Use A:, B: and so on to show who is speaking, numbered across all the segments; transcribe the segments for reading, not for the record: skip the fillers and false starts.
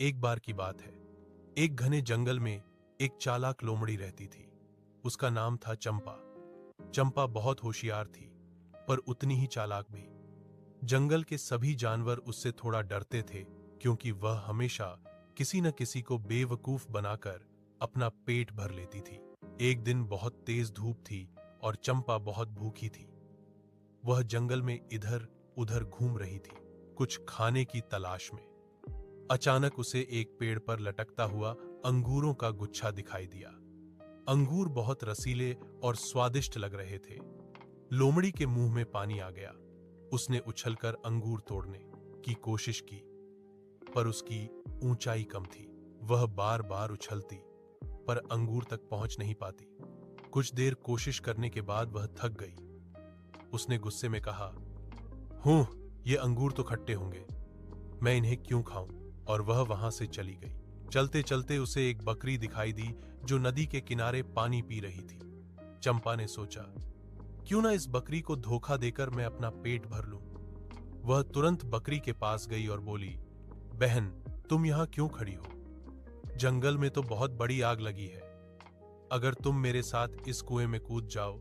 A: एक बार की बात है। एक घने जंगल में एक चालाक लोमड़ी रहती थी। उसका नाम था चंपा। चंपा बहुत होशियार थी, पर उतनी ही चालाक भी। जंगल के सभी जानवर उससे थोड़ा डरते थे, क्योंकि वह हमेशा किसी न किसी को बेवकूफ बनाकर अपना पेट भर लेती थी। एक दिन बहुत तेज धूप थी और चंपा बहुत भूखी थी। वह जंगल में इधर उधर घूम रही थी, कुछ खाने की तलाश में। अचानक उसे एक पेड़ पर लटकता हुआ अंगूरों का गुच्छा दिखाई दिया। अंगूर बहुत रसीले और स्वादिष्ट लग रहे थे। लोमड़ी के मुंह में पानी आ गया। उसने उछलकर अंगूर तोड़ने की कोशिश की, पर उसकी ऊंचाई कम थी। वह बार बार उछलती, पर अंगूर तक पहुंच नहीं पाती। कुछ देर कोशिश करने के बाद वह थक गई। उसने गुस्से में कहा, हूं, ये अंगूर तो खट्टे होंगे, मैं इन्हें क्यों खाऊं? और वह वहां से चली गई। चलते चलते उसे एक बकरी दिखाई दी जो नदी के किनारे पानी पी रही थी। चंपा ने सोचा, क्यों ना इस बकरी को धोखा देकर मैं अपना पेट भर लूं। वह तुरंत बकरी के पास गई और बोली, बहन, तुम यहां क्यों खड़ी हो? जंगल में तो बहुत बड़ी आग लगी है। अगर तुम मेरे साथ इस कुएं में कूद जाओ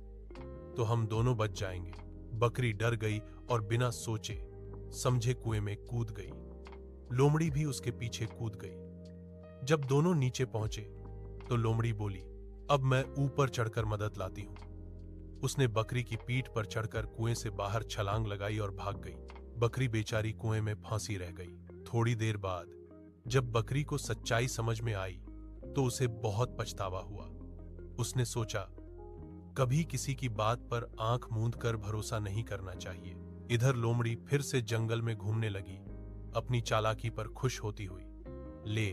A: तो हम दोनों बच जाएंगे। बकरी डर गई और बिना सोचे समझे कुएं में कूद गई। लोमड़ी भी उसके पीछे कूद गई। जब दोनों नीचे पहुंचे तो लोमड़ी बोली, अब मैं ऊपर चढ़कर मदद लाती हूं। उसने बकरी की पीठ पर चढ़कर कुएं से बाहर छलांग लगाई और भाग गई। बकरी बेचारी कुएं में फांसी रह गई। थोड़ी देर बाद जब बकरी को सच्चाई समझ में आई तो उसे बहुत पछतावा हुआ। उसने सोचा, कभी किसी की बात पर आंख मूंद कर भरोसा नहीं करना चाहिए। इधर लोमड़ी फिर से जंगल में घूमने लगी, अपनी चालाकी पर खुश होती हुई। ले